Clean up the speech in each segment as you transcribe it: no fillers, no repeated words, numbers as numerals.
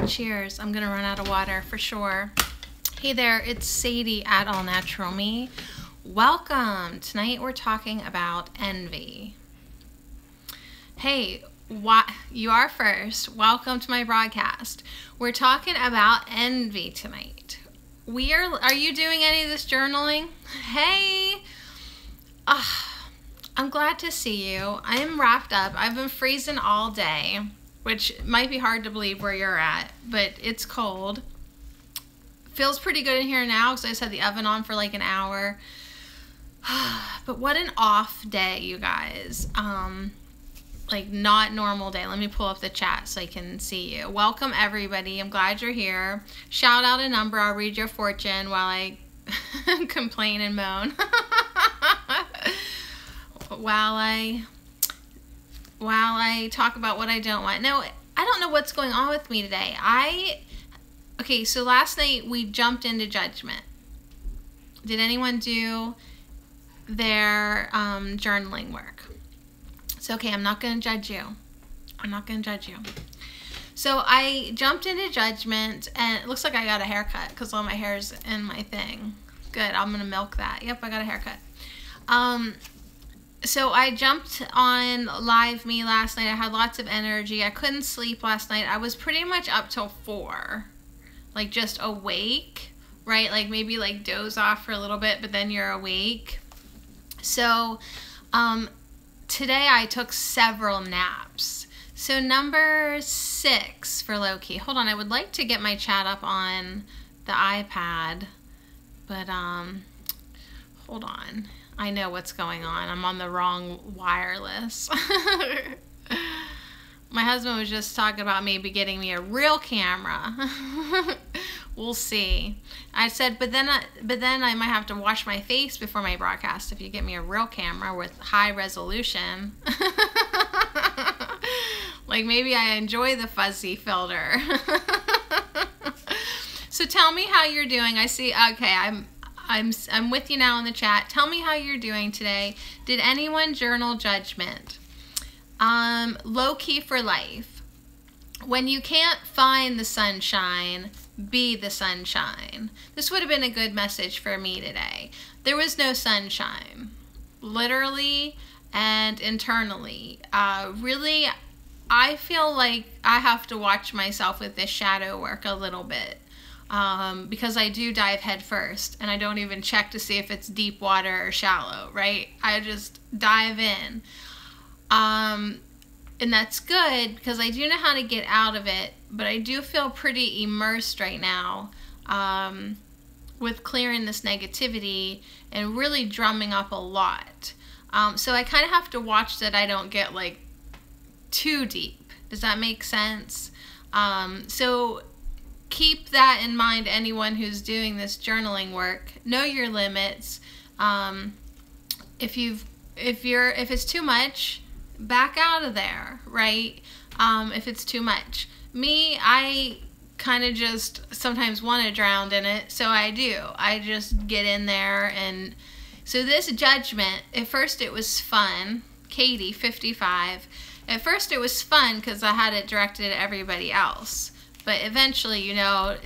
Cheers. I'm gonna run out of water for sure. Hey there, it's Sadie at All Natural Me. Welcome. Tonight we're talking about envy. Hey, you are first. Welcome to my broadcast. We're talking about envy tonight. Are you doing any of this journaling? Hey, I'm glad to see you. I'm wrapped up. I've been freezing all day, which might be hard to believe where you're at, but it's cold. Feels pretty good in here now because I just had the oven on for like an hour. But what an off day, you guys. Like not normal day. Let me pull up the chat so I can see you. Welcome everybody. I'm glad you're here. Shout out a number. I'll read your fortune while I complain and moan. while I talk about what I don't want. No, I don't know what's going on with me today. Okay, so last night we jumped into judgment. Did anyone do their journaling work? It's okay, I'm not going to judge you. I'm not going to judge you. So I jumped into judgment, and it looks like I got a haircut because all my hair's in my thing. Good, I'm going to milk that. Yep, I got a haircut. So I jumped on Live Me last night. I had lots of energy. I couldn't sleep last night. I was pretty much up till 4. Like just awake, right? Like maybe like doze off for a little bit, but then you're awake. So today I took several naps. So number 6 for low-key. Hold on, I would like to get my chat up on the iPad, but hold on. I know what's going on. I'm on the wrong wireless. My husband was just talking about maybe getting me a real camera. We'll see. I said, but then I might have to wash my face before my broadcast if you get me a real camera with high resolution. Like maybe I enjoy the fuzzy filter. So tell me how you're doing. I see. Okay, I'm with you now in the chat. Tell me how you're doing today. Did anyone journal judgment? Low key for life. When you can't find the sunshine, be the sunshine. This would have been a good message for me today. There was no sunshine, literally and internally. Really, I feel like I have to watch myself with this shadow work a little bit. Because I do dive head first and I don't even check to see if it's deep water or shallow, right? I just dive in. And that's good because I do know how to get out of it, but I do feel pretty immersed right now with clearing this negativity and really drumming up a lot. So I kind of have to watch that I don't get like too deep. Does that make sense? So keep that in mind, anyone who's doing this journaling work. Know your limits. If it's too much, back out of there, right? If it's too much. Me, I kind of just sometimes want to drown in it, so I do. I just get in there. And so this judgment, at first it was fun. Katie, 55. At first it was fun because I had it directed at everybody else. But eventually, you know,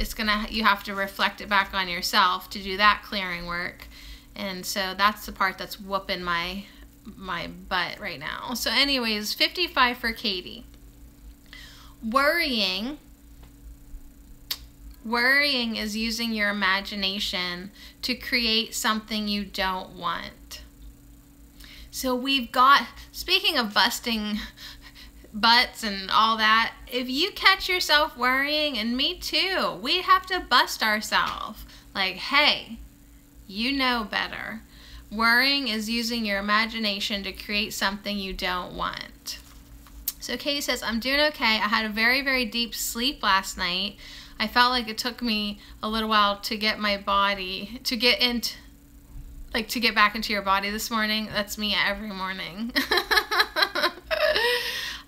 you have to reflect it back on yourself to do that clearing work. And so that's the part that's whooping my butt right now. So anyways, 55 for Katie. Worrying is using your imagination to create something you don't want. So we've got, speaking of busting butts and all that, if you catch yourself worrying, and me too, we have to bust ourselves. Like, hey, you know better. Worrying is using your imagination to create something you don't want. So Katie says, I'm doing okay. I had a very, very deep sleep last night. I felt like it took me a little while to get my body, to get back into your body this morning. That's me every morning.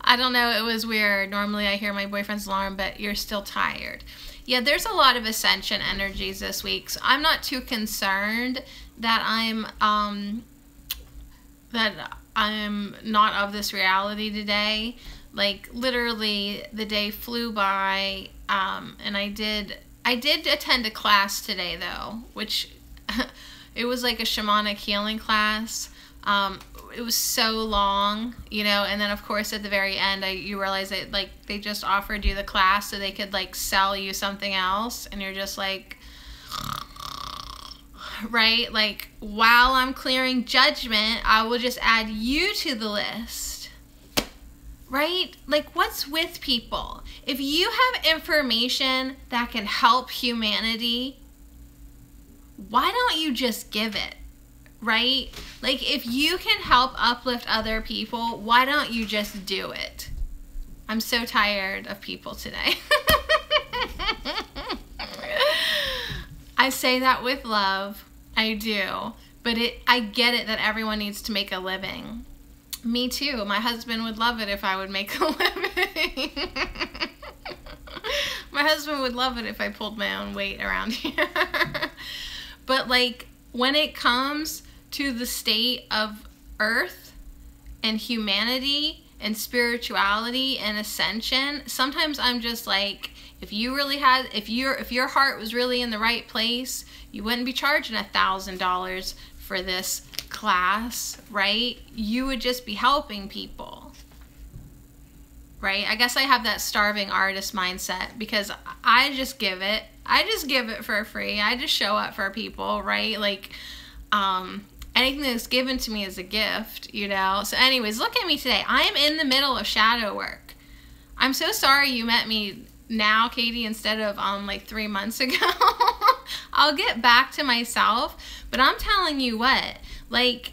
I don't know, it was weird. Normally I hear my boyfriend's alarm, but you're still tired. Yeah, there's a lot of ascension energies this week, so I'm not too concerned that I'm not of this reality today. Like literally the day flew by, and I did attend a class today though, which it was like a shamanic healing class. It was so long, you know, and then of course at the very end you realize that like they just offered you the class so they could like sell you something else, and you're just like, right? Like, while I'm clearing judgment, I will just add you to the list, right? Like, what's with people? If you have information that can help humanity, why don't you just give it, right? Like, if you can help uplift other people, why don't you just do it? I'm so tired of people today. I say that with love. I do. But I get it that everyone needs to make a living. Me too. My husband would love it if I would make a living. My husband would love it if I pulled my own weight around here. But like, when it comes to the state of earth and humanity and spirituality and ascension, sometimes I'm just like, if your heart was really in the right place, you wouldn't be charging $1,000 for this class, right? You would just be helping people, right? I guess I have that starving artist mindset because I just give it. I just give it for free. I just show up for people, right? Like, anything that's given to me is a gift, you know? So anyways, look at me today. I am in the middle of shadow work. I'm so sorry you met me now, Katie, instead of like 3 months ago. I'll get back to myself, but I'm telling you what, like,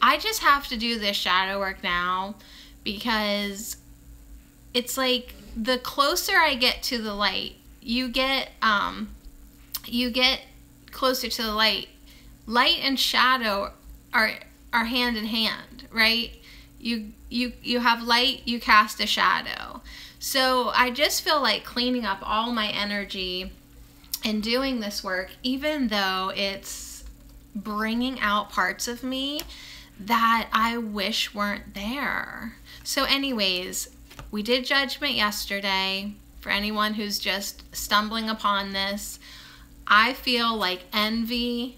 I just have to do this shadow work now because it's like the closer I get to the light, you get closer to the light. Light and shadow are hand in hand, right? You have light, you cast a shadow. So I just feel like cleaning up all my energy and doing this work, even though it's bringing out parts of me that I wish weren't there. So anyways, we did judgment yesterday. For anyone who's just stumbling upon this, I feel like envy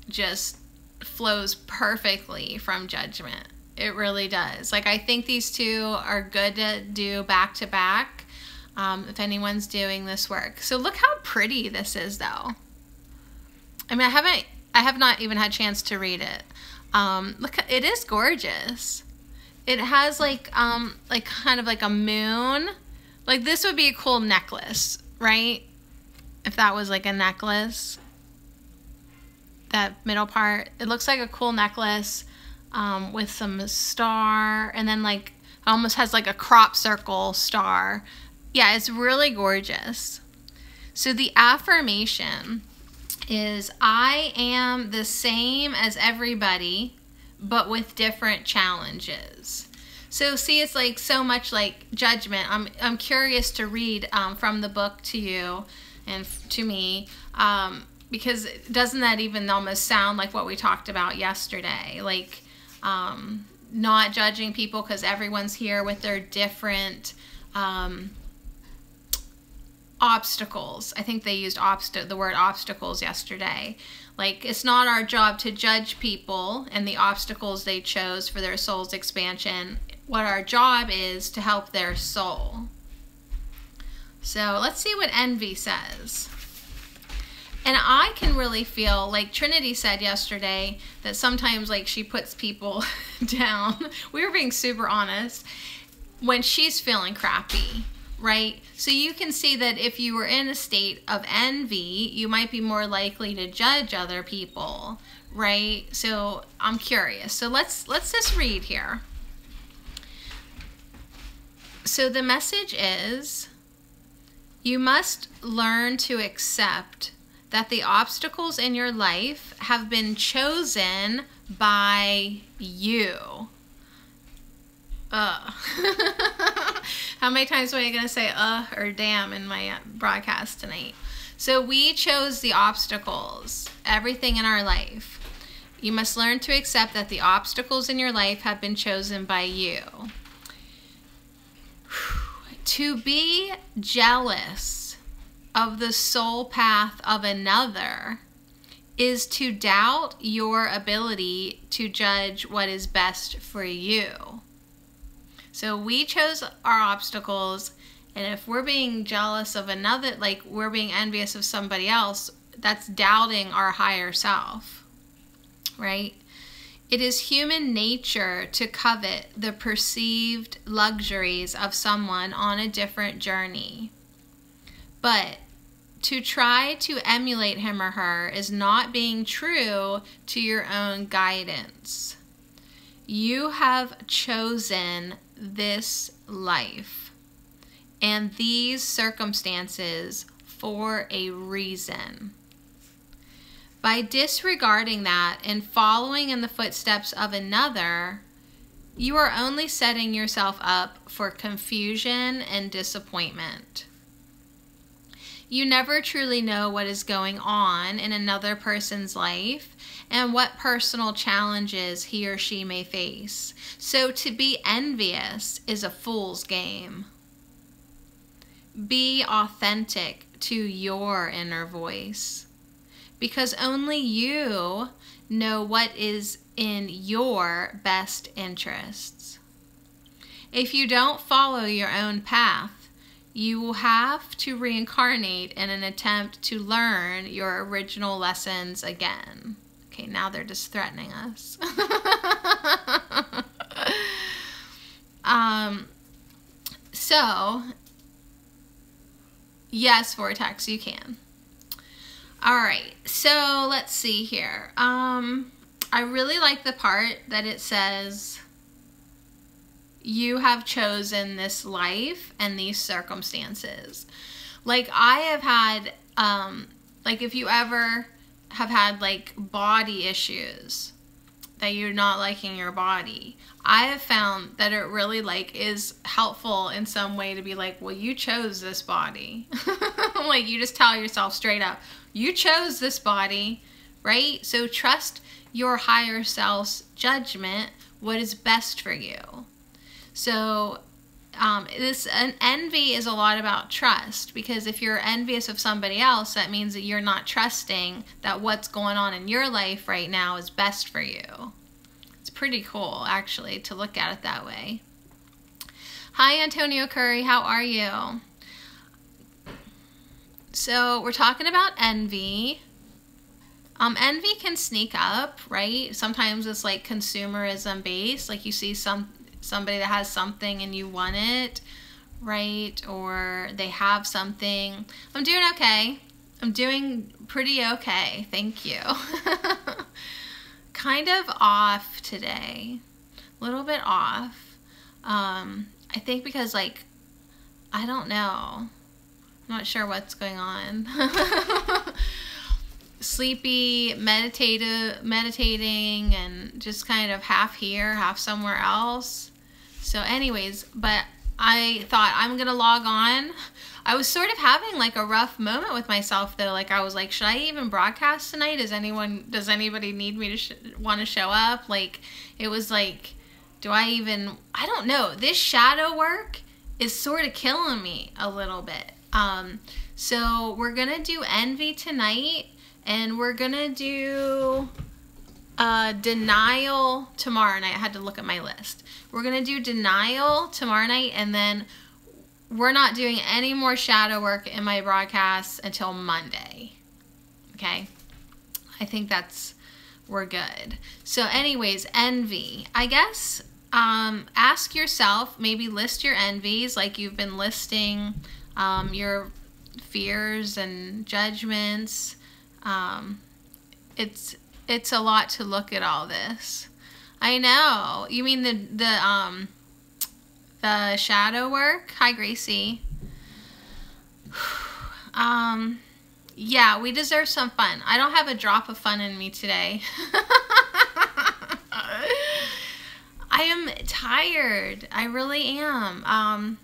just flows perfectly from judgment. It really does. Like, I think these two are good to do back to back if anyone's doing this work. So look how pretty this is, though. I mean, I have not even had a chance to read it. Look, it is gorgeous. It has like kind of like a moon. Like, this would be a cool necklace, right? If that was like a necklace, that middle part, it looks like a cool necklace. With some star, and then like almost has like a crop circle star. Yeah, it's really gorgeous. So the affirmation is, I am the same as everybody, but with different challenges. So see, it's like so much like judgment. I'm curious to read from the book to you and to me, because doesn't that even almost sound like what we talked about yesterday? Like, not judging people because everyone's here with their different obstacles. I think they used the word obstacles yesterday. Like, it's not our job to judge people and the obstacles they chose for their soul's expansion. What our job is to help their soul. So let's see what envy says. And I can really feel, like Trinity said yesterday, that sometimes like she puts people down. We were being super honest when she's feeling crappy, right? So you can see that if you were in a state of envy, you might be more likely to judge other people, right? So I'm curious. So let's just read here. So the message is, you must learn to accept that the obstacles in your life have been chosen by you. How many times am I going to say or damn in my broadcast tonight? So we chose the obstacles, everything in our life. You must learn to accept that the obstacles in your life have been chosen by you. To be jealous of the soul path of another is to doubt your ability to judge what is best for you. So we chose our obstacles, and if we're being jealous of another, like we're being envious of somebody else, that's doubting our higher self, right? It is human nature to covet the perceived luxuries of someone on a different journey. But to try to emulate him or her is not being true to your own guidance. You have chosen this life and these circumstances for a reason. By disregarding that and following in the footsteps of another, you are only setting yourself up for confusion and disappointment. You never truly know what is going on in another person's life and what personal challenges he or she may face. So to be envious is a fool's game. Be authentic to your inner voice, because only you know what is in your best interests. If you don't follow your own path, you will have to reincarnate in an attempt to learn your original lessons again. Okay, now they're just threatening us. So, yes, Vortex, you can. All right, so let's see here. I really like the part that it says, you have chosen this life and these circumstances. Like I have had, like if you ever have had like body issues, that you're not liking your body, I have found that it really like is helpful in some way to be like, well, you chose this body. Like you just tell yourself straight up, you chose this body, right? So trust your higher self's judgment, what is best for you. So envy is a lot about trust, because if you're envious of somebody else, that means that you're not trusting that what's going on in your life right now is best for you. It's pretty cool, actually, to look at it that way. Hi, Antonio Curry. How are you? So we're talking about envy. Envy can sneak up, right? Sometimes it's like consumerism based, like you see somebody that has something and you want it, right? Or they have something. I'm doing okay. I'm doing pretty okay. Thank you. Kind of off today. A little bit off. I think because like, I don't know. I'm not sure what's going on. Sleepy, meditating, and just kind of half here, half somewhere else. So anyways, but I thought I'm gonna log on. I was sort of having like a rough moment with myself though. Like I was like, should I even broadcast tonight? Does anybody need me to want to show up? Like it was like, I don't know. This shadow work is sort of killing me a little bit. So we're gonna do envy tonight, and we're gonna do denial tomorrow night. I had to look at my list. We're gonna do denial tomorrow night, and then we're not doing any more shadow work in my broadcasts until Monday. Okay? I think we're good. So anyways, envy. I guess ask yourself, maybe list your envies like you've been listing your fears and judgments. It's a lot to look at all this. I know. You mean the shadow work? Hi, Gracie. Yeah, we deserve some fun. I don't have a drop of fun in me today. I am tired. I really am.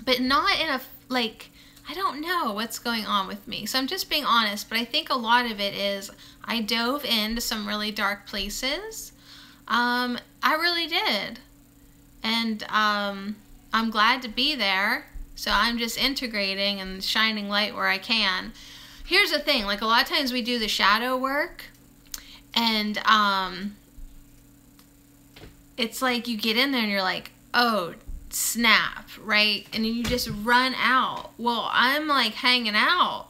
But not in a, like, I don't know what's going on with me. So I'm just being honest, but I think a lot of it is I dove into some really dark places. I really did. And I'm glad to be there. So I'm just integrating and shining light where I can. Here's the thing, like a lot of times we do the shadow work and it's like you get in there and you're like, oh, snap, right? And then you just run out. Well, I'm like hanging out.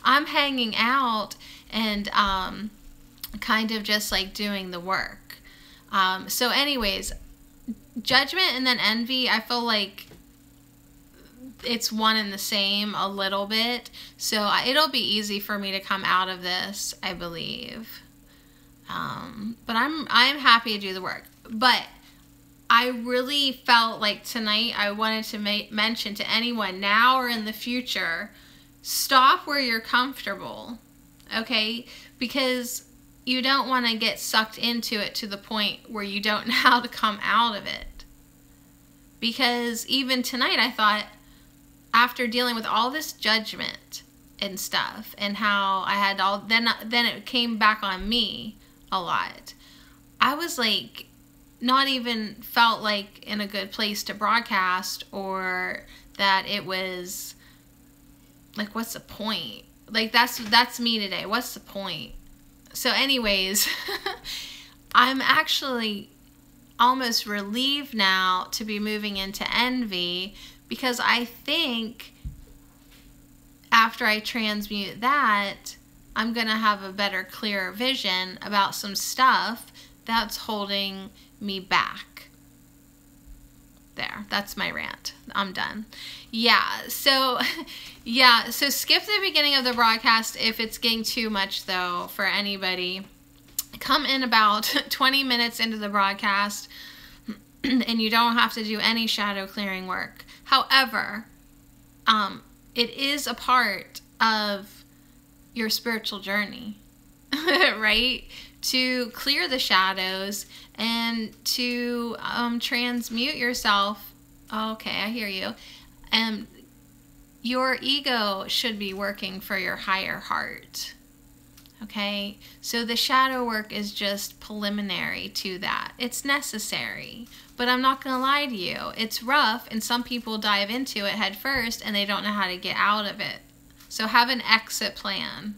I'm hanging out and kind of just like doing the work. So anyways, judgment and then envy, I feel like it's one and the same a little bit. So it'll be easy for me to come out of this, I believe. But I'm happy to do the work. But I really felt like tonight I wanted to mention to anyone now or in the future, stop where you're comfortable, okay? Because you don't want to get sucked into it to the point where you don't know how to come out of it. Because even tonight I thought, after dealing with all this judgment and stuff and how I had all, then it came back on me a lot. I was like, not even felt like in a good place to broadcast, or that it was like, what's the point? Like that's me today. What's the point? So anyways, I'm actually almost relieved now to be moving into envy, because I think after I transmute that, I'm going to have a better, clearer vision about some stuff that's holding me back. There, that's my rant. I'm done. So skip the beginning of the broadcast if it's getting too much though for anybody. Come in about 20 minutes into the broadcast and you don't have to do any shadow clearing work. However, it is a part of your spiritual journey, right? To clear the shadows and to transmute yourself. Okay, I hear you. And your ego should be working for your higher heart. Okay, so the shadow work is just preliminary to that. It's necessary, but I'm not going to lie to you. It's rough, and some people dive into it head first, and they don't know how to get out of it. So have an exit plan.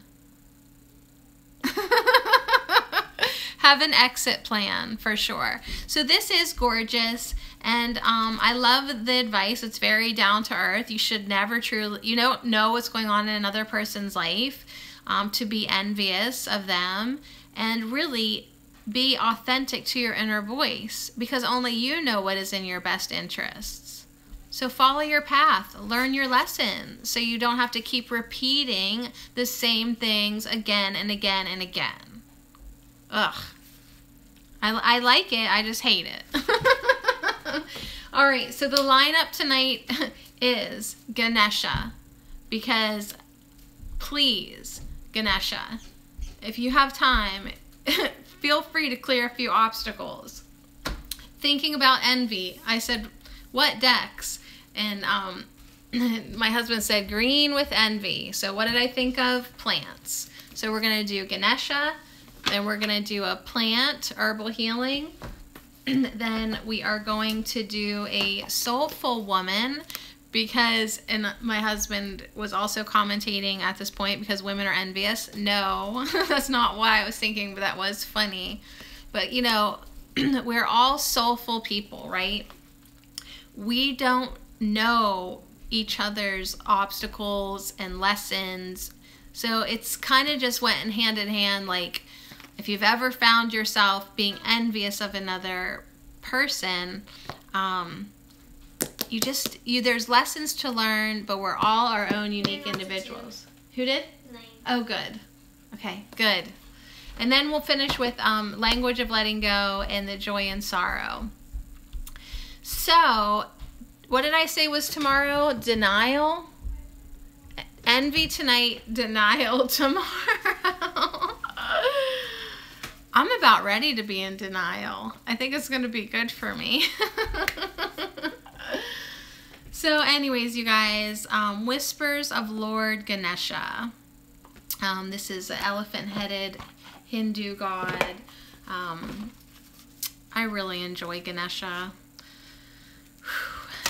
Have an exit plan for sure. So this is gorgeous, and I love the advice. It's very down to earth. You should never truly, you don't know what's going on in another person's life to be envious of them, and really be authentic to your inner voice, because only you know what is in your best interests. So follow your path, learn your lesson, so you don't have to keep repeating the same things again and again and again. Ugh. I like it, I just hate it. All right, so the lineup tonight is Ganesha, because please, Ganesha, if you have time, feel free to clear a few obstacles. Thinking about envy, I said, what decks? And my husband said green with envy. So what did I think of? Plants. So we're going to do Ganesha, then we're going to do a plant, herbal healing. Then we are going to do a soulful woman, because, and my husband was also commentating at this point, because women are envious. No, that's not why I was thinking, but that was funny. But you know, we're all soulful people, right? We don't know each other's obstacles and lessons. So it's kind of just went in hand, like if you've ever found yourself being envious of another person, there's lessons to learn, but we're all our own unique individuals. Who did? Lane. Oh, good. Okay, good. And then we'll finish with language of letting go and the joy and sorrow. So, what did I say was tomorrow? Denial. Envy tonight, denial tomorrow. I'm about ready to be in denial. I think it's going to be good for me. So anyways, you guys, Whispers of Lord Ganesha. This is an elephant-headed Hindu god. I really enjoy Ganesha.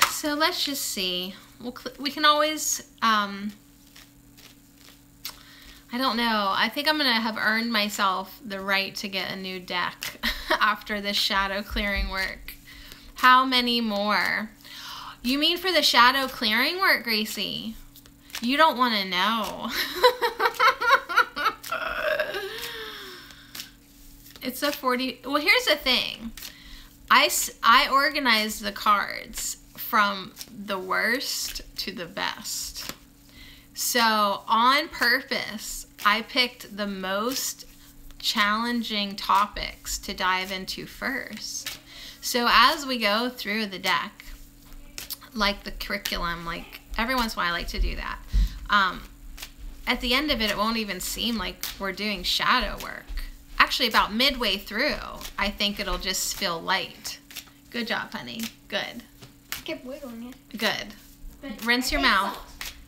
So let's just see. We can always, I don't know. I think I'm going to have earned myself the right to get a new deck after this shadow clearing work. How many more? You mean for the shadow clearing work, Gracie? You don't want to know. It's a 40. Well, here's the thing. I organized the cards from the worst to the best. So on purpose, I picked the most challenging topics to dive into first. So as we go through the deck, like the curriculum, like every once in a while I like to do that. At the end of it, it won't even seem like we're doing shadow work. Actually, about midway through, I think it'll just feel light. Good job, honey. Good. I kept wiggling it. Good. But Rinse your mouth.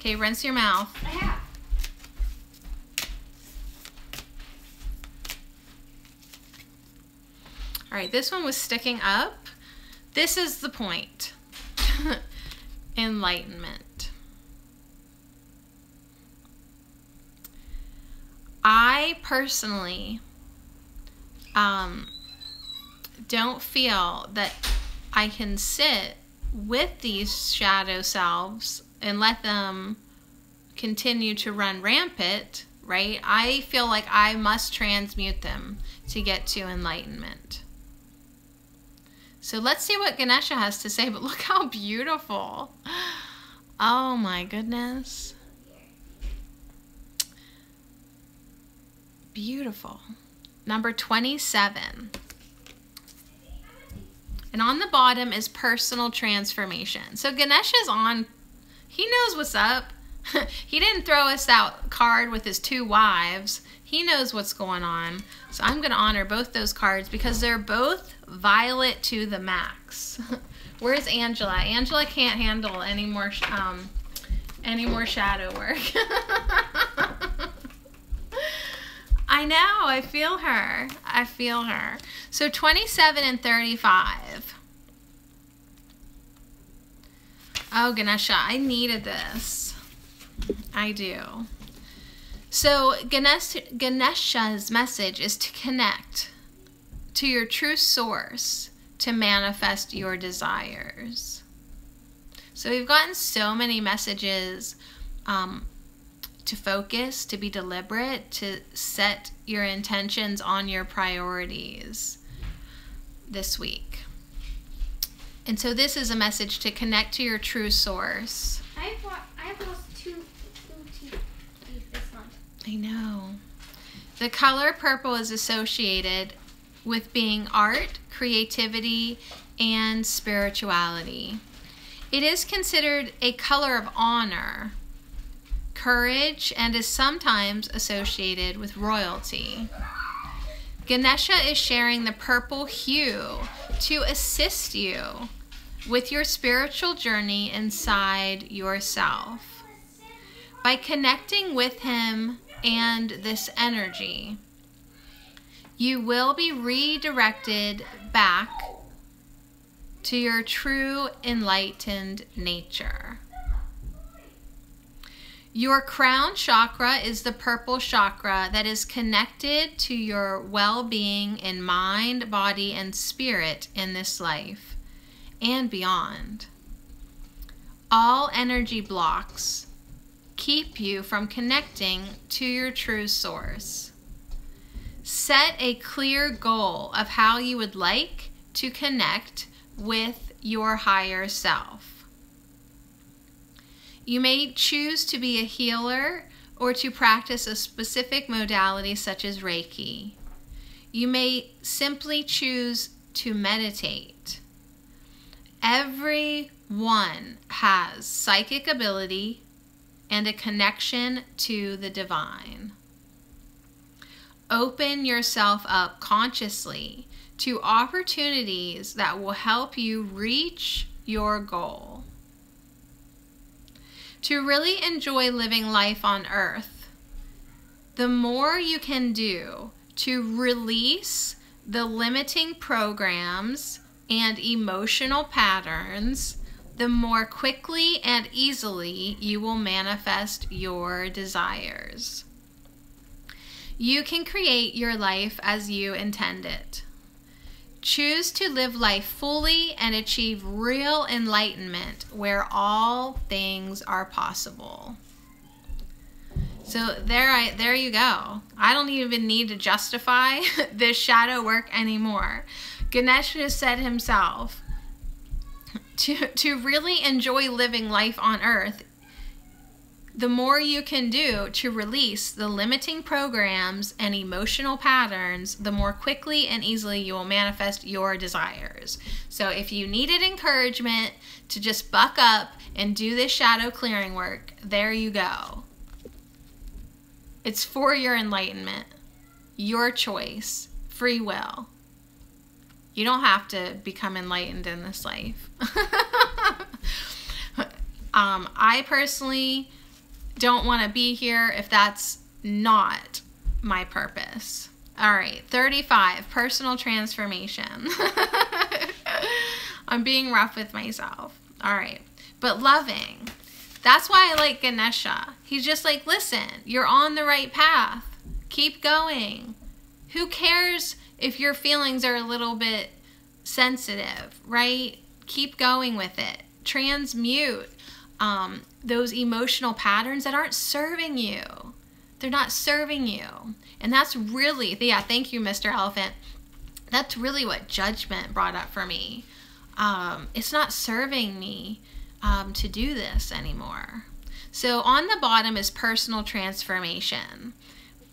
Okay, rinse your mouth. I have. All right, this one was sticking up. This is the point. Enlightenment. I personally don't feel that I can sit with these shadow selves and let them continue to run rampant, right? I feel like I must transmute them to get to enlightenment. So let's see what Ganesha has to say, but look how beautiful. Oh my goodness. Beautiful. Number 27. And on the bottom is personal transformation. So Ganesha's on, he knows what's up. He didn't throw us that card with his 2 wives. He knows what's going on. So I'm going to honor both those cards because they're both violet to the max. Where's Angela? Angela can't handle any more shadow work. I know. I feel her. I feel her. So 27 and 35. Oh, Ganesha, I needed this. I do. So Ganesha's message is to connect to your true source to manifest your desires. So we've gotten so many messages to focus, to be deliberate, to set your intentions on your priorities this week. And so this is a message to connect to your true source. I've lost two teeth this month. I know. The color purple is associated with being art, creativity, and spirituality. It is considered a color of honor, courage, and is sometimes associated with royalty. Ganesha is sharing the purple hue to assist you with your spiritual journey inside yourself. By connecting with him and this energy, you will be redirected back to your true enlightened nature. Your crown chakra is the purple chakra that is connected to your well-being in mind, body, and spirit in this life and beyond. All energy blocks keep you from connecting to your true source. Set a clear goal of how you would like to connect with your higher self. You may choose to be a healer or to practice a specific modality such as Reiki. You may simply choose to meditate. Everyone has psychic ability and a connection to the divine. Open yourself up consciously to opportunities that will help you reach your goal. To really enjoy living life on earth, the more you can do to release the limiting programs and emotional patterns, the more quickly and easily you will manifest your desires. You can create your life as you intend it. Choose to live life fully and achieve real enlightenment where all things are possible. So there you go. I don't even need to justify this shadow work anymore. Ganesha said himself, to really enjoy living life on earth, the more you can do to release the limiting programs and emotional patterns, the more quickly and easily you will manifest your desires. So if you needed encouragement to just buck up and do this shadow clearing work, there you go. It's for your enlightenment, your choice, free will. You don't have to become enlightened in this life. I personally don't want to be here if that's not my purpose. All right, 35, personal transformation. I'm being rough with myself. All right, but loving. That's why I like Ganesha. He's just like, listen, you're on the right path. Keep going. Who cares if your feelings are a little bit sensitive, right? Keep going with it. Transmute those emotional patterns that aren't serving you. They're not serving you. And that's really, yeah, thank you, Mr. Elephant. That's really what judgment brought up for me. It's not serving me to do this anymore. So on the bottom is personal transformation,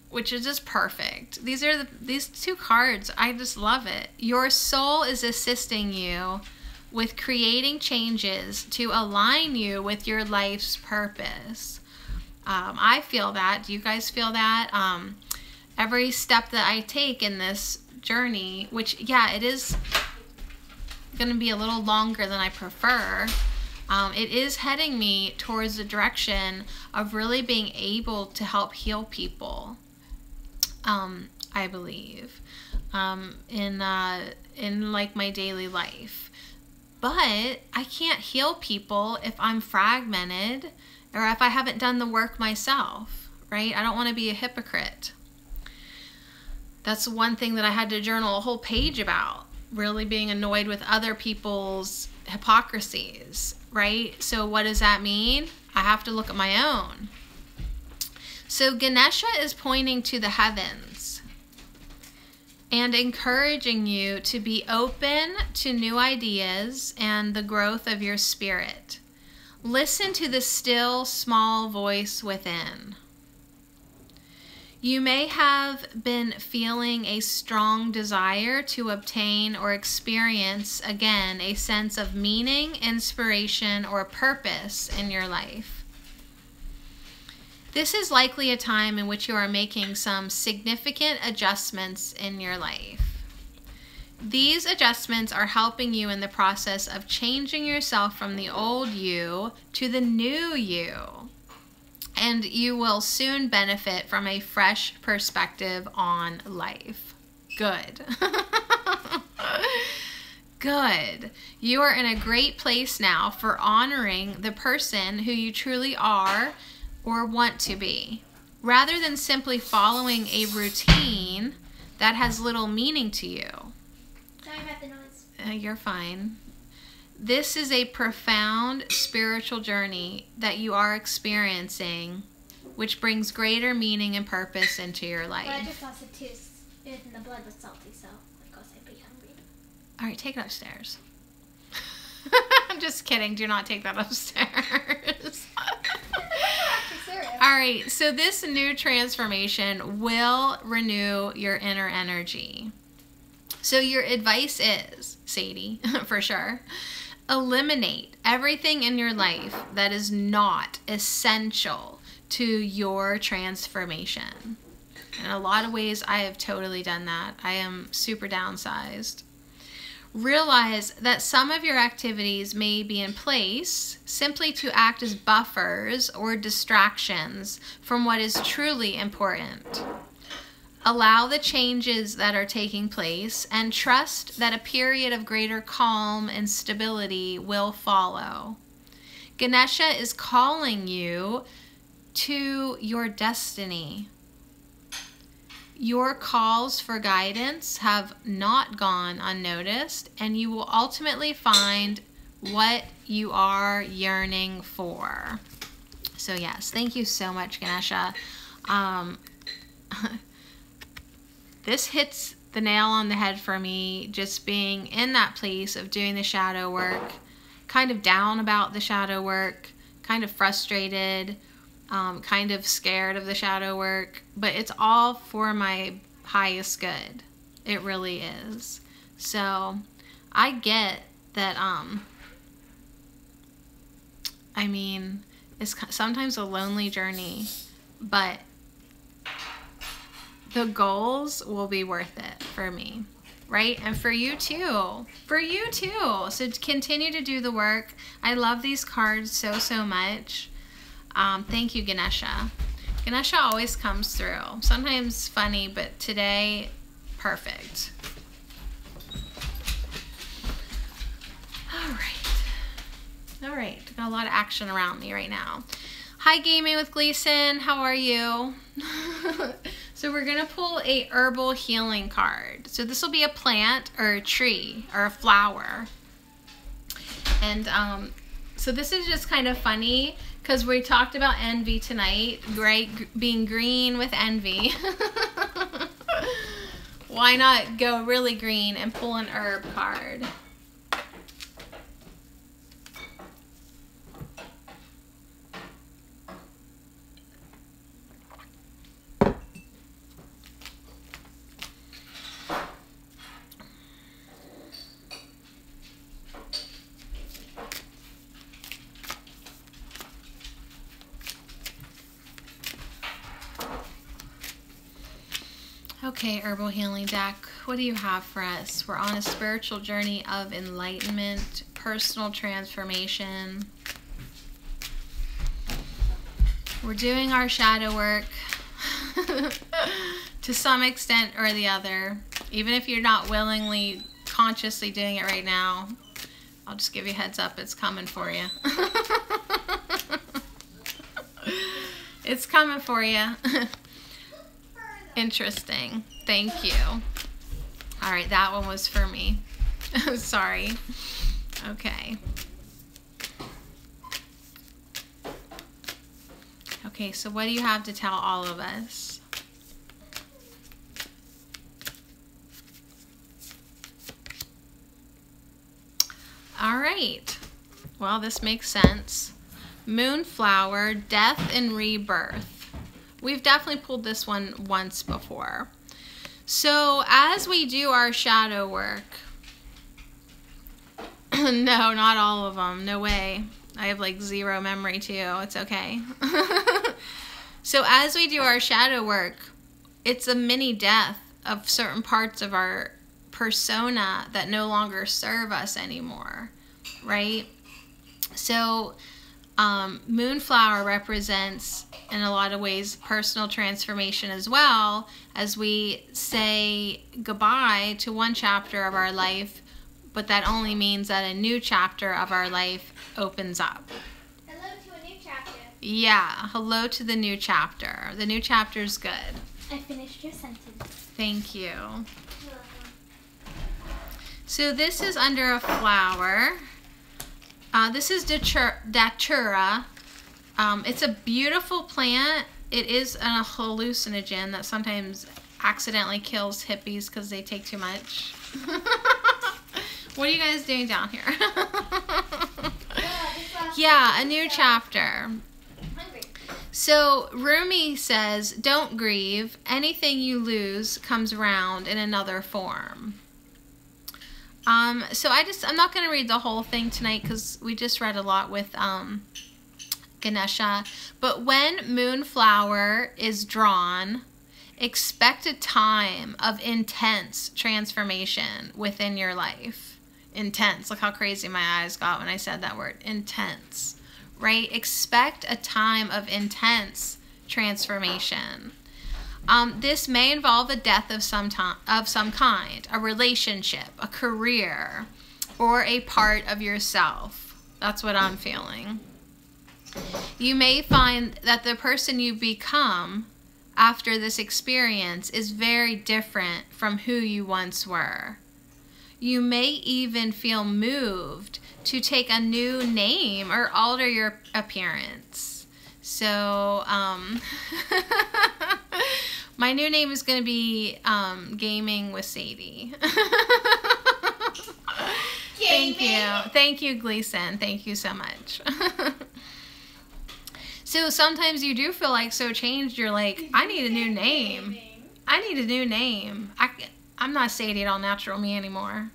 which is just perfect. These two cards, I just love it. Your soul is assisting you with creating changes to align you with your life's purpose. I feel that. Do you guys feel that? Every step that I take in this journey, which, yeah, it is going to be a little longer than I prefer, it is heading me towards the direction of really being able to help heal people, I believe, in like my daily life. But I can't heal people if I'm fragmented or if I haven't done the work myself, right? I don't want to be a hypocrite. That's one thing that I had to journal a whole page about, really being annoyed with other people's hypocrisies, right? So what does that mean? I have to look at my own. So Ganesha is pointing to the heavens and encouraging you to be open to new ideas and the growth of your spirit. Listen to the still, small voice within. You may have been feeling a strong desire to obtain or experience, again, a sense of meaning, inspiration, or purpose in your life. This is likely a time in which you are making some significant adjustments in your life. These adjustments are helping you in the process of changing yourself from the old you to the new you. And you will soon benefit from a fresh perspective on life. Good. Good. You are in a great place now for honoring the person who you truly are or want to be, rather than simply following a routine that has little meaning to you. Sorry about the noise. You're fine. This is a profound spiritual journey that you are experiencing, which brings greater meaning and purpose into your life. But I just lost a tooth, and the blood was salty, so of course I'd be hungry. All right, take it upstairs. I'm just kidding. Do not take that upstairs. All right, so this new transformation will renew your inner energy. So your advice is, Sadie, for sure, eliminate everything in your life that is not essential to your transformation. In a lot of ways, I have totally done that. I am super downsized. Realize that some of your activities may be in place simply to act as buffers or distractions from what is truly important. Allow the changes that are taking place and trust that a period of greater calm and stability will follow. Ganesha is calling you to your destiny. Your calls for guidance have not gone unnoticed, and you will ultimately find what you are yearning for. So yes, thank you so much, Ganesha. This hits the nail on the head for me, just being in that place of doing the shadow work, kind of down about the shadow work, kind of frustrated, kind of scared of the shadow work, but it's all for my highest good. It really is. So I get that, I mean, it's sometimes a lonely journey, but the goals will be worth it for me, right? And for you too. For you too. So continue to do the work. I love these cards so, so much. Thank you, Ganesha. Ganesha always comes through. Sometimes funny, but today, perfect. All right. Got a lot of action around me right now. Hi, Gaming with Gleason. How are you? So we're going to pull a herbal healing card. So this will be a plant or a tree or a flower. And so this is just kind of funny because we talked about envy tonight, right? Being green with envy. Why not go really green and pull an herb card? Okay, Herbal Healing deck, what do you have for us? We're on a spiritual journey of enlightenment, personal transformation. We're doing our shadow work to some extent or the other. Even if you're not willingly, consciously doing it right now, I'll just give you a heads up, it's coming for you. It's coming for you. Interesting. Thank you. All right, that one was for me. Sorry. Okay. Okay, so what do you have to tell all of us? All right. Well, this makes sense. Moonflower, death and rebirth. We've definitely pulled this one once before. So as we do our shadow work, no, not all of them. No way. I have like zero memory too. It's okay. So as we do our shadow work, it's a mini death of certain parts of our persona that no longer serve us anymore, right? So Moonflower represents, in a lot of ways, personal transformation as well, as we say goodbye to one chapter of our life, but that only means that a new chapter of our life opens up. Hello to a new chapter. Yeah, hello to the new chapter. The new chapter's good. I finished your sentence. Thank you. So this is under a flower. This is Datura. It's a beautiful plant. It is a hallucinogen that sometimes accidentally kills hippies because they take too much. What are you guys doing down here? Yeah, a new chapter. So Rumi says, don't grieve. Anything you lose comes around in another form. So I'm not going to read the whole thing tonight because we just read a lot with Ganesha. But when Moonflower is drawn, expect a time of intense transformation within your life. intense. Look how crazy my eyes got when I said that word. Intense. Right? Expect a time of intense transformation. This may involve a death of some kind, a relationship, a career, or a part of yourself. That's what I'm feeling. You may find that the person you become after this experience is very different from who you once were. You may even feel moved to take a new name or alter your appearance. So, my new name is going to be Gaming with Sadie. Thank you. Thank you, Gleason. Thank you so much. So sometimes you do feel like so changed. You're like, I need a new name. I need a new name. I'm not Sadie at All Natural Me anymore.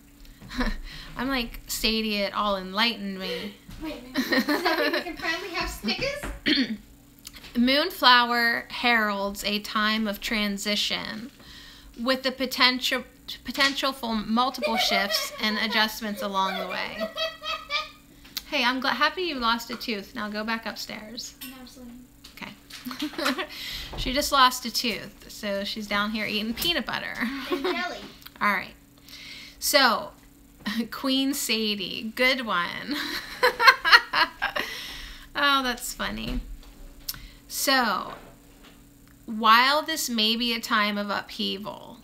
I'm like Sadie at All Enlightened Me. Wait a minute. Does that mean we can finally have Snickers? Moonflower heralds a time of transition with the potential for multiple shifts and adjustments along the way. Hey, I'm happy you lost a tooth. Now go back upstairs. Okay. She just lost a tooth, so she's down here eating peanut butter. And jelly. All right. So, Queen Sadie. Good one. Oh, that's funny. So, while this may be a time of upheaval,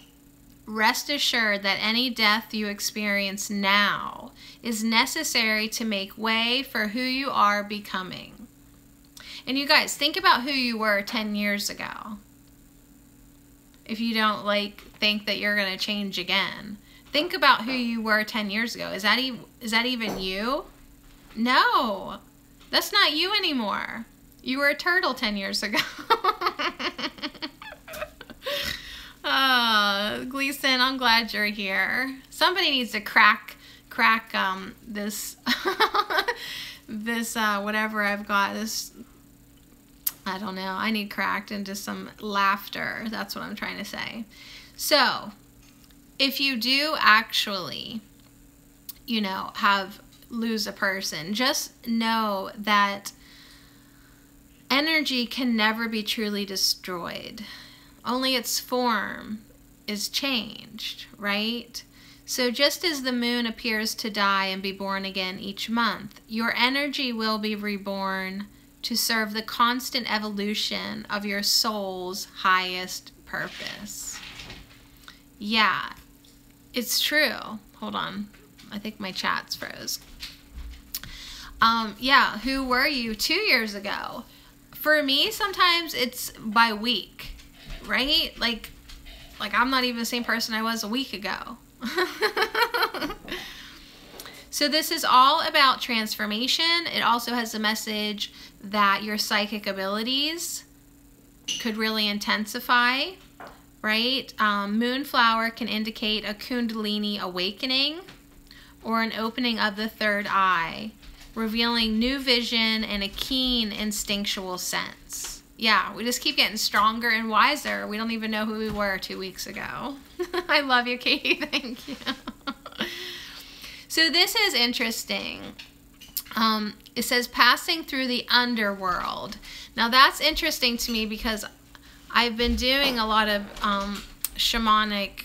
rest assured that any death you experience now is necessary to make way for who you are becoming. And you guys, think about who you were 10 years ago. If you don't think that you're going to change again. Think about who you were 10 years ago. Is that even you? No. That's not you anymore. You were a turtle 10 years ago. Gleason, I'm glad you're here. Somebody needs to crack this whatever I've got, this, I don't know, I need cracked into some laughter. That's what I'm trying to say. So, if you do actually, lose a person, just know that energy can never be truly destroyed. Only its form is changed, right? So just as the moon appears to die and be born again each month, your energy will be reborn to serve the constant evolution of your soul's highest purpose. Yeah, it's true. Hold on. I think my chat's froze. Yeah, who were you 2 years ago? For me, sometimes it's by week, right? Like I'm not even the same person I was a week ago. So this is all about transformation. It also has a message that your psychic abilities could really intensify, right? Moonflower can indicate a Kundalini awakening or an opening of the third eye, revealing new vision and a keen instinctual sense. Yeah, we just keep getting stronger and wiser. We don't even know who we were 2 weeks ago. I love you, Katie. Thank you. So this is interesting. It says passing through the underworld. Now that's interesting to me because I've been doing a lot of shamanic,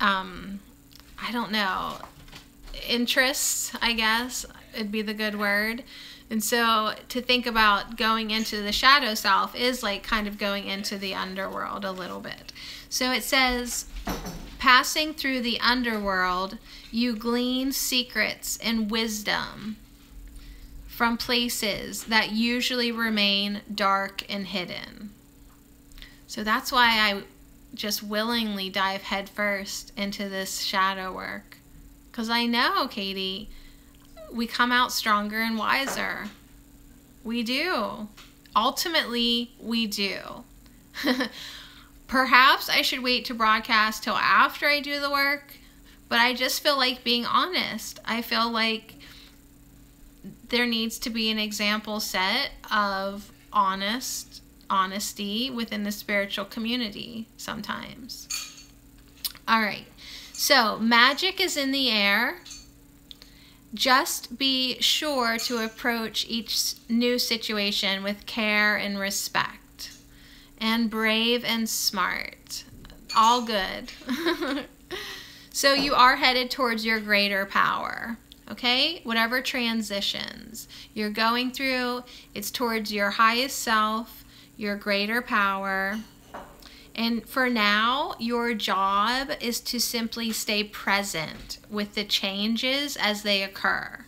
I don't know, interests, I guess it'd be the good word. And so to think about going into the shadow self is like kind of going into the underworld a little bit. So it says, passing through the underworld, you glean secrets and wisdom from places that usually remain dark and hidden. So that's why I just willingly dive headfirst into this shadow work. Because I know, Katie, we come out stronger and wiser. We do. Ultimately, we do. Perhaps I should wait to broadcast till after I do the work, but I just feel like being honest. I feel like there needs to be an example set of honesty within the spiritual community sometimes. All right. So magic is in the air. Just be sure to approach each new situation with care and respect. And brave and smart. All good. So you are headed towards your greater power. Okay? Whatever transitions you're going through, it's towards your highest self, your greater power. And for now, your job is to simply stay present with the changes as they occur.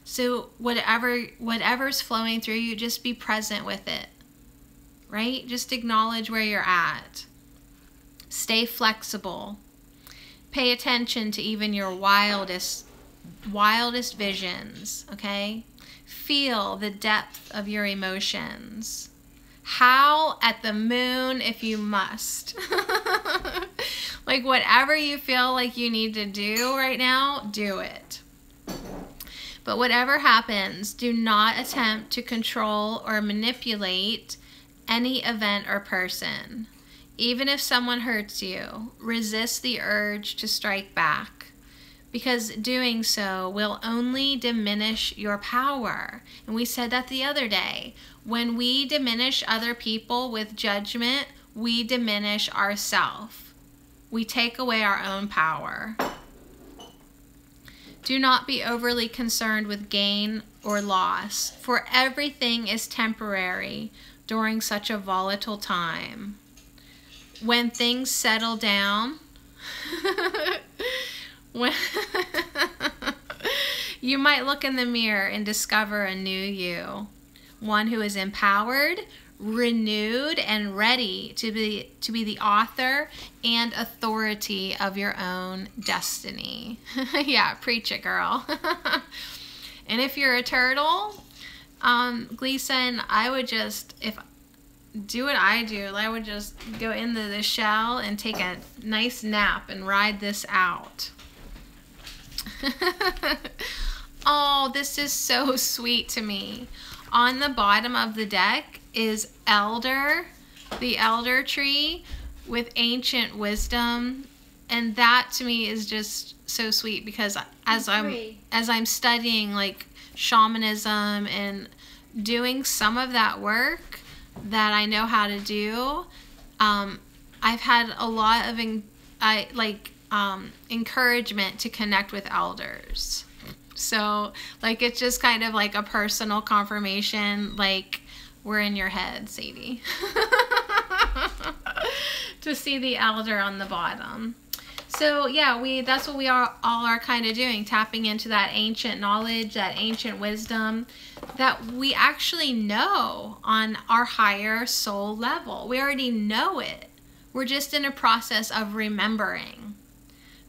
So whatever's flowing through you, just be present with it, right? Just acknowledge where you're at. Stay flexible. Pay attention to even your wildest visions, okay? Feel the depth of your emotions. Howl at the moon if you must. Like whatever you feel like you need to do right now, do it. But whatever happens, do not attempt to control or manipulate any event or person. Even if someone hurts you, resist the urge to strike back, because doing so will only diminish your power. And we said that the other day. When we diminish other people with judgment, we diminish ourselves. We take away our own power. Do not be overly concerned with gain or loss, for everything is temporary during such a volatile time. When things settle down, you might look in the mirror and discover a new you. One who is empowered, renewed, and ready to be the author and authority of your own destiny. Yeah, preach it, girl. And if you're a turtle, Gleason, I would just, do what I do. I would just go into the shell and take a nice nap and ride this out. Oh, this is so sweet to me. On the bottom of the deck is Elder, the Elder Tree with ancient wisdom, and that to me is just so sweet because as I'm studying like shamanism and doing some of that work that I know how to do, I've had a lot of encouragement to connect with elders. So, like, it's just kind of like a personal confirmation, like, we're in your head, Sadie. To see the elder on the bottom. So, yeah, that's what we all are kind of doing, tapping into that ancient knowledge, that ancient wisdom that we actually know on our higher soul level. We already know it. We're just in a process of remembering.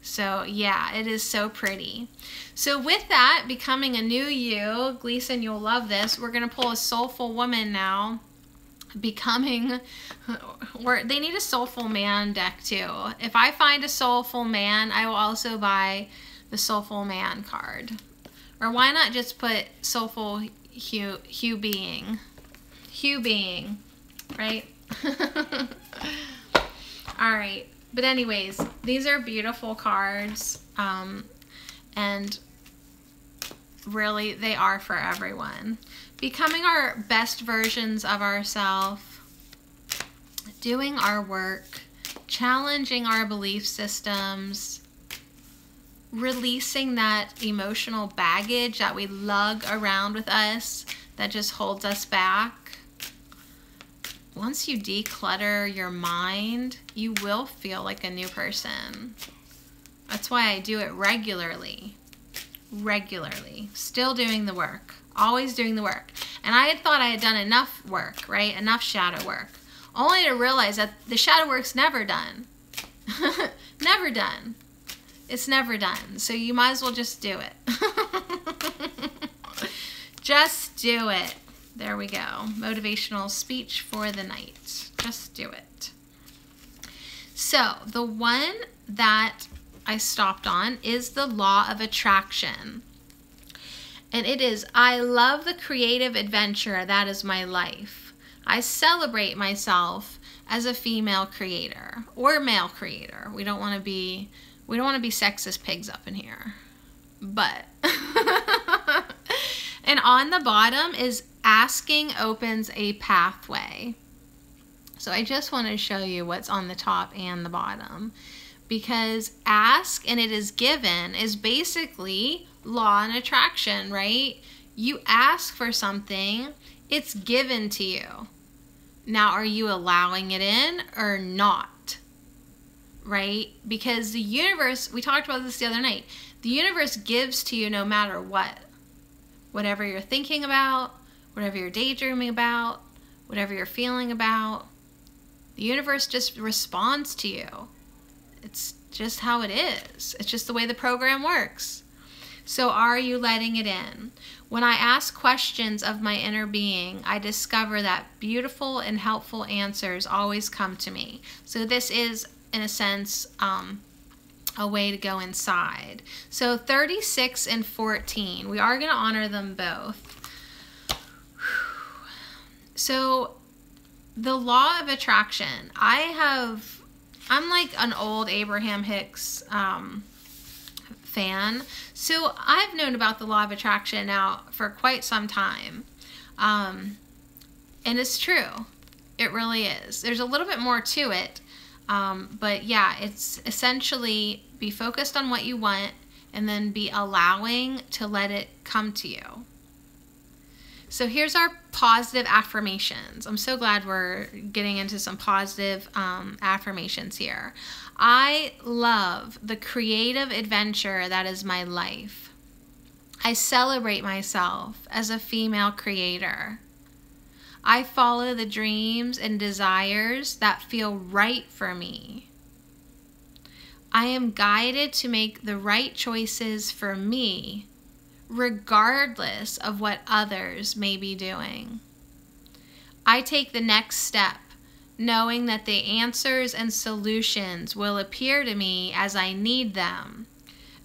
So, yeah, it is so pretty. So with that, becoming a new you, Gleason, you'll love this. We're going to pull a soulful woman now. They need a soulful man deck too. If I find a soulful man, I will also buy the soulful man card. Or why not just put soulful Hugh Being, right? All right. But anyways, these are beautiful cards, and really they are for everyone. Becoming our best versions of ourselves, doing our work, challenging our belief systems, releasing that emotional baggage that we lug around with us that just holds us back. Once you declutter your mind, you will feel like a new person. That's why I do it regularly. Still doing the work. Always doing the work. And I had thought I had done enough work, right? Enough shadow work. Only to realize that the shadow work's never done. Never done. It's never done. So you might as well just do it. Just do it. There we go. Motivational speech for the night. Just do it. So the one that I stopped on is the law of attraction. And it is, I love the creative adventure that is my life. I celebrate myself as a female creator or male creator. We don't want to be We don't want to be sexist pigs up in here. But. And on the bottom is asking opens a pathway. So I just want to show you what's on the top and the bottom. Because ask and it is given is basically law and attraction, right? You ask for something, it's given to you. Now, are you allowing it in or not? Right? Because the universe, we talked about this the other night, the universe gives to you no matter what. Whatever you're thinking about, whatever you're daydreaming about, whatever you're feeling about, the universe just responds to you. It's just how it is. It's just the way the program works. So are you letting it in? When I ask questions of my inner being, I discover that beautiful and helpful answers always come to me. So this is, in a sense, a way to go inside. So 36 and 14, we are going to honor them both. So the law of attraction, I'm like an old Abraham Hicks fan. So I've known about the law of attraction now for quite some time. And it's true. It really is. There's a little bit more to it. But yeah, it's essentially be focused on what you want and then be allowing to let it come to you. So here's our positive affirmations. I'm so glad we're getting into some positive affirmations here. I love the creative adventure that is my life. I celebrate myself as a female creator. I follow the dreams and desires that feel right for me. I am guided to make the right choices for me, regardless of what others may be doing. I take the next step, knowing that the answers and solutions will appear to me as I need them,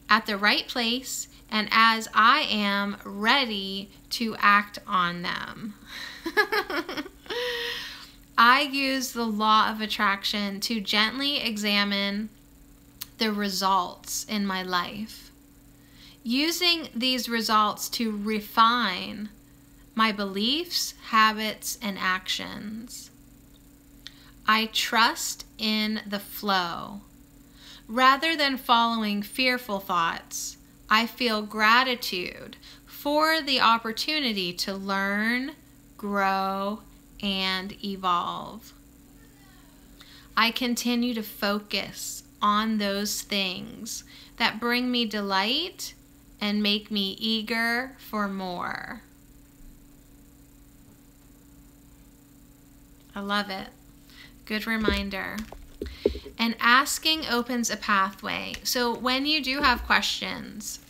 at the right place, and as I am ready to act on them. I use the law of attraction to gently examine the results in my life, using these results to refine my beliefs, habits, and actions. I trust in the flow. Rather than following fearful thoughts, I feel gratitude for the opportunity to learn, grow, and evolve. I continue to focus on those things that bring me delight and make me eager for more. I love it. Good reminder. And asking opens a pathway. So when you do have questions,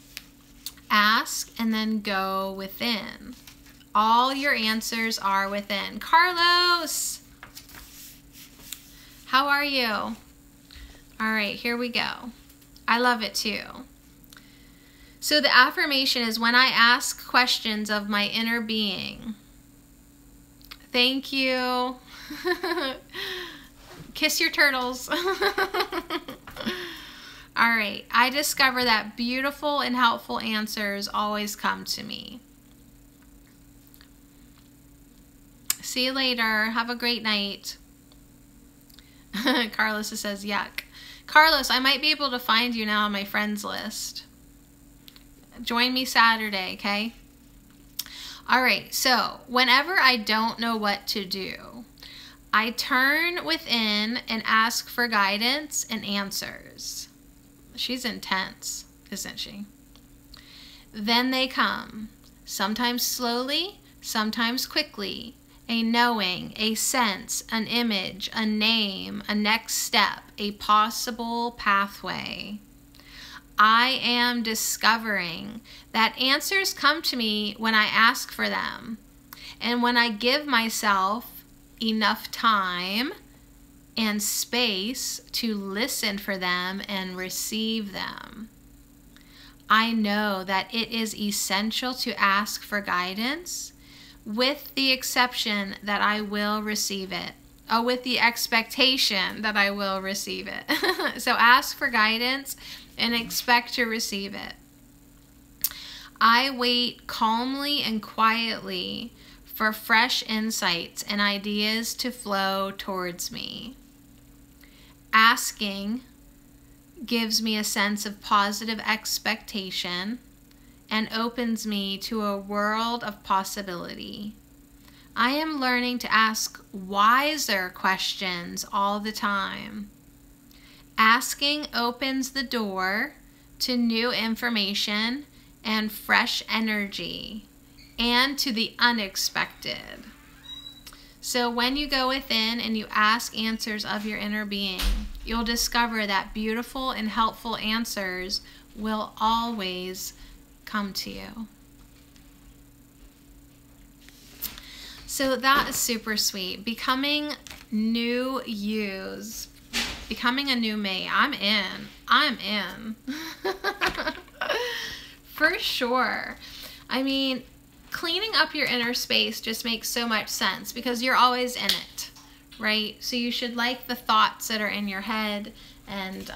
ask and then go within. All your answers are within. Carlos, how are you? All right, here we go. I love it too. So the affirmation is when I ask questions of my inner being. Thank you. Kiss your turtles. All right, I discover that beautiful and helpful answers always come to me. See you later. Have a great night. Carlos says, yuck. Carlos, I might be able to find you now on my friends list. Join me Saturday, okay? All right, so whenever I don't know what to do, I turn within and ask for guidance and answers. She's intense, isn't she? Then they come, sometimes slowly, sometimes quickly. A knowing, a sense, an image, a name, a next step, a possible pathway. I am discovering that answers come to me when I ask for them, and when I give myself enough time and space to listen for them and receive them. I know that it is essential to ask for guidance, with the exception that I will receive it. With the expectation that I will receive it. So ask for guidance and expect to receive it. I wait calmly and quietly for fresh insights and ideas to flow towards me. Asking gives me a sense of positive expectation and opens me to a world of possibility. I am learning to ask wiser questions all the time. Asking opens the door to new information and fresh energy and to the unexpected. So when you go within and you ask answers of your inner being, you'll discover that beautiful and helpful answers will always come to you. So that is super sweet. Becoming new yous. Becoming a new me. I'm in. For sure. I mean, cleaning up your inner space just makes so much sense because you're always in it, right? So you should like the thoughts that are in your head and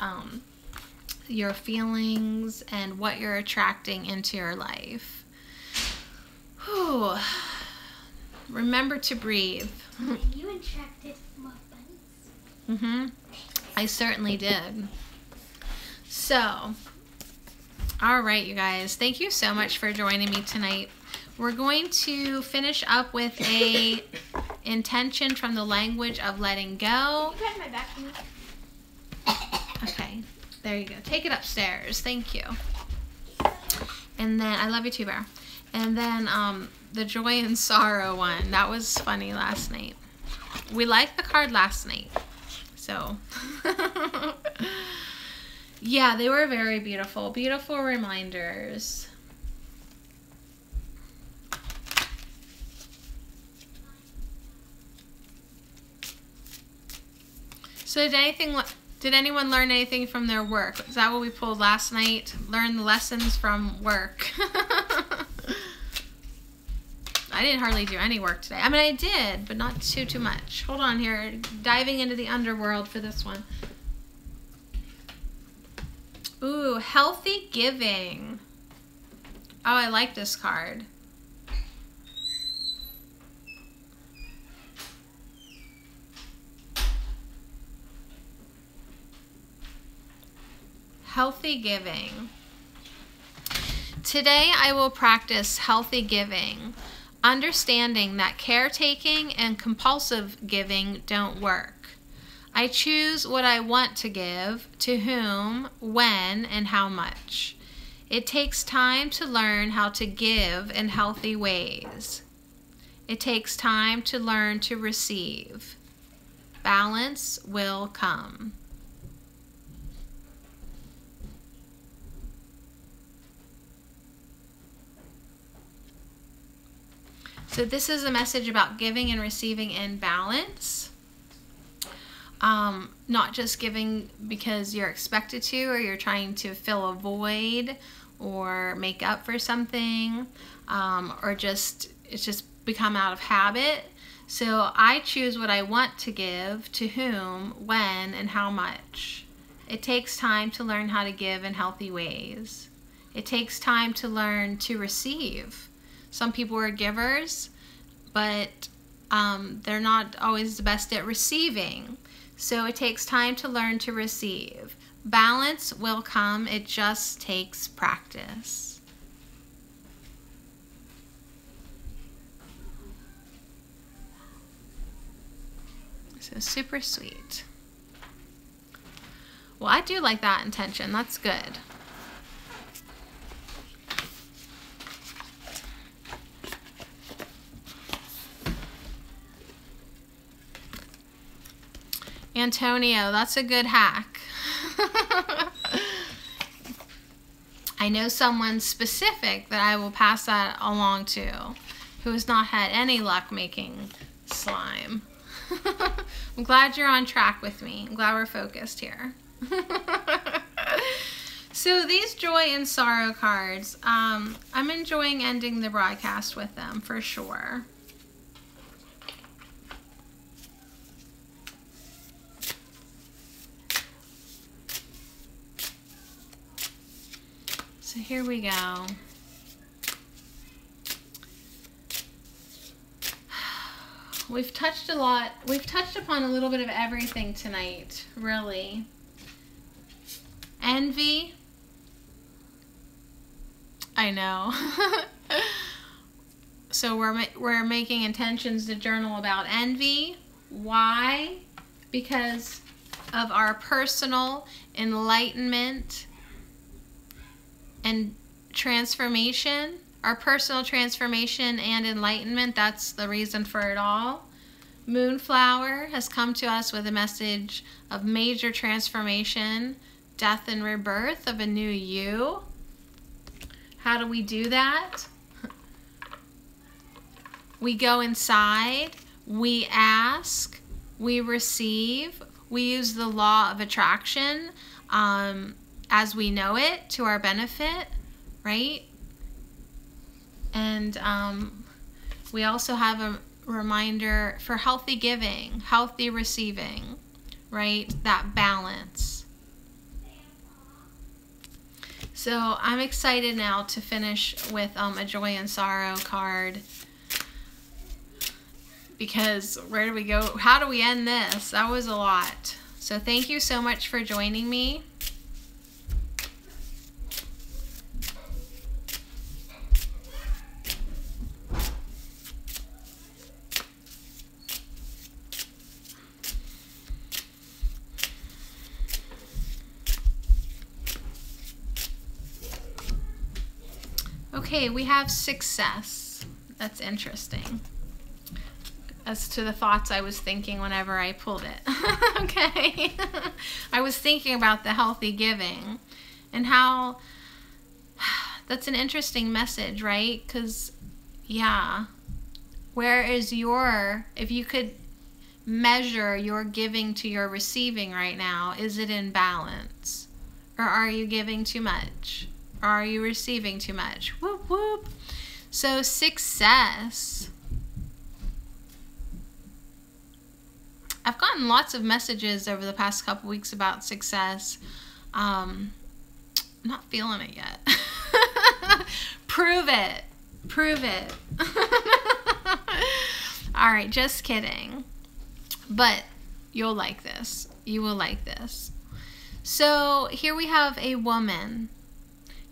your feelings and what you're attracting into your life. Whew. Remember to breathe. You attracted more bunnies. I certainly did. So, all right, you guys. Thank you so much for joining me tonight. We're going to finish up with a intention from the language of letting go. Can you pat my back for me? Okay, there you go. Take it upstairs. Thank you. And then, I love you too, Bear. And then the joy and sorrow one. That was funny last night. We liked the card last night. So, yeah, they were very beautiful. Beautiful reminders. So did anyone learn anything from their work? Is that what we pulled last night? Learn the lessons from work. I didn't hardly do any work today. I mean, I did, but not too much. Hold on here. Diving into the underworld for this one. Ooh, healthy giving. Oh, I like this card. Healthy giving. Today I will practice healthy giving, understanding that caretaking and compulsive giving don't work. I choose what I want to give, to whom, when, and how much. It takes time to learn how to give in healthy ways. It takes time to learn to receive. Balance will come. So this is a message about giving and receiving in balance. Not just giving because you're expected to or you're trying to fill a void or make up for something, or it's just become out of habit. So I choose what I want to give, to whom, when, and how much. It takes time to learn how to give in healthy ways. It takes time to learn to receive. Some people are givers, but they're not always the best at receiving. So it takes time to learn to receive. Balance will come. It just takes practice. So super sweet. Well, I do like that intention. That's good. Antonio, that's a good hack. I know someone specific that I will pass that along to who has not had any luck making slime. I'm glad you're on track with me. I'm glad we're focused here. So these joy and sorrow cards, I'm enjoying ending the broadcast with them for sure. So here we go. We've touched a lot. We've touched upon a little bit of everything tonight, really. Envy. I know. So we're making intentions to journal about envy. Why? Because of our personal enlightenment and transformation. Our personal transformation and enlightenment, that's the reason for it all. Moonflower has come to us with a message of major transformation, death and rebirth of a new you. How do we do that? We go inside, we ask, we receive, we use the law of attraction as we know it to our benefit, right? And we also have a reminder for healthy giving, healthy receiving, right? That balance. So I'm excited now to finish with a joy and sorrow card. Because where do we go? How do we end this? That was a lot. So thank you so much for joining me. Okay, we have success. That's interesting. As to the thoughts I was thinking whenever I pulled it. Okay. I was thinking about the healthy giving and how that's an interesting message, right? Because, yeah, where is your, if you could measure your giving to your receiving right now, is it in balance? Or are you giving too much? Or are you receiving too much? Whoop, whoop. So success. I've gotten lots of messages over the past couple weeks about success. I'm not feeling it yet. Prove it. Prove it. All right, just kidding. But you'll like this. You will like this. So here we have a woman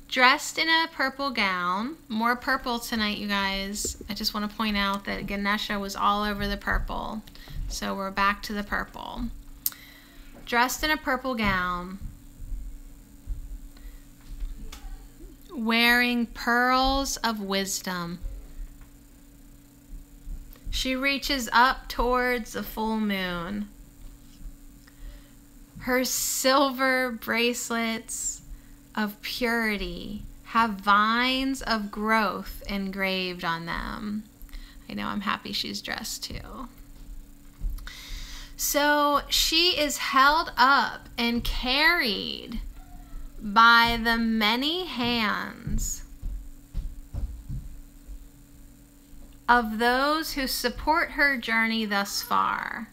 dressed in a purple gown. More purple tonight, you guys. I just want to point out that Ganesha was all over the purple. So we're back to the purple. Dressed in a purple gown. Wearing pearls of wisdom. She reaches up towards the full moon. Her silver bracelets of purity have vines of growth engraved on them. I know, I'm happy she's dressed too. So she is held up and carried by the many hands of those who support her journey thus far.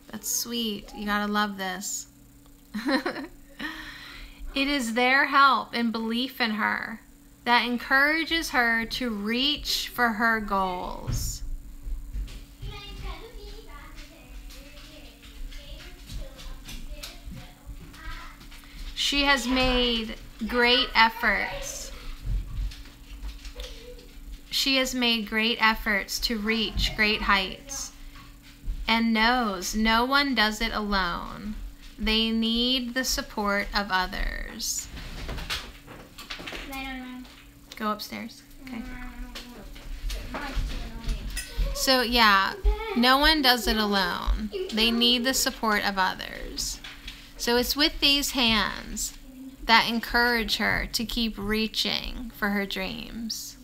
That's sweet. You gotta love this. It is their help and belief in her that encourages her to reach for her goals. She has made great efforts. She has made great efforts to reach great heights and knows no one does it alone. They need the support of others. Go upstairs. Okay. So yeah, no one does it alone. They need the support of others. So it's with these hands that encourage her to keep reaching for her dreams.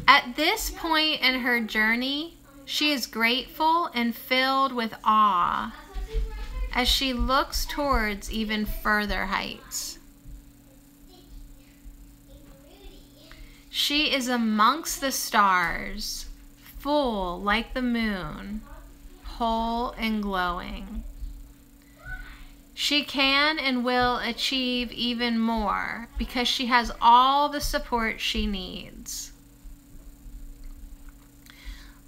At this point in her journey, she is grateful and filled with awe as she looks towards even further heights. She is amongst the stars, full like the moon, whole and glowing. She can and will achieve even more because she has all the support she needs.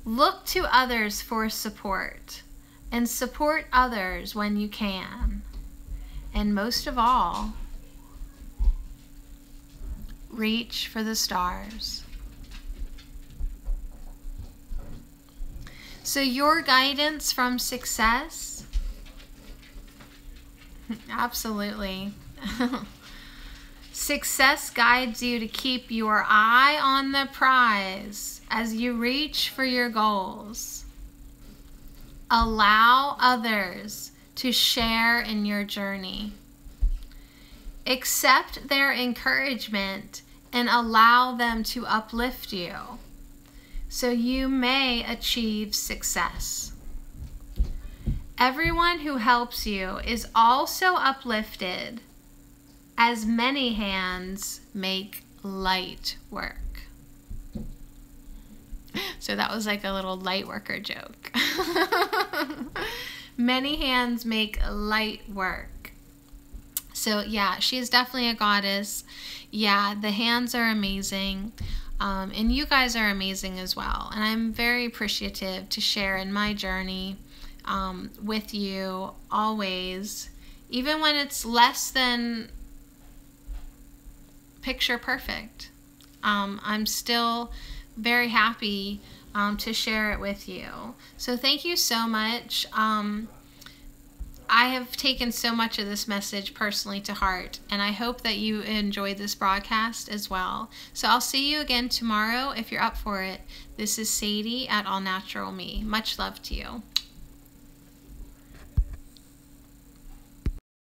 Look to others for support and support others when you can. And most of all, reach for the stars. So your guidance from success? Absolutely. Success guides you to keep your eye on the prize as you reach for your goals. Allow others to share in your journey. Accept their encouragement and allow them to uplift you so you may achieve success. Everyone who helps you is also uplifted, as many hands make light work. So that was like a little light worker joke. Many hands make light work. So yeah, she is definitely a goddess. Yeah, the hands are amazing. And you guys are amazing as well. And I'm very appreciative to share in my journey with you always, even when it's less than picture perfect. I'm still very happy to share it with you. So thank you so much. I have taken so much of this message personally to heart, and I hope that you enjoyed this broadcast as well. So I'll see you again tomorrow if you're up for it. This is Sadie at All Natural Me. Much love to you.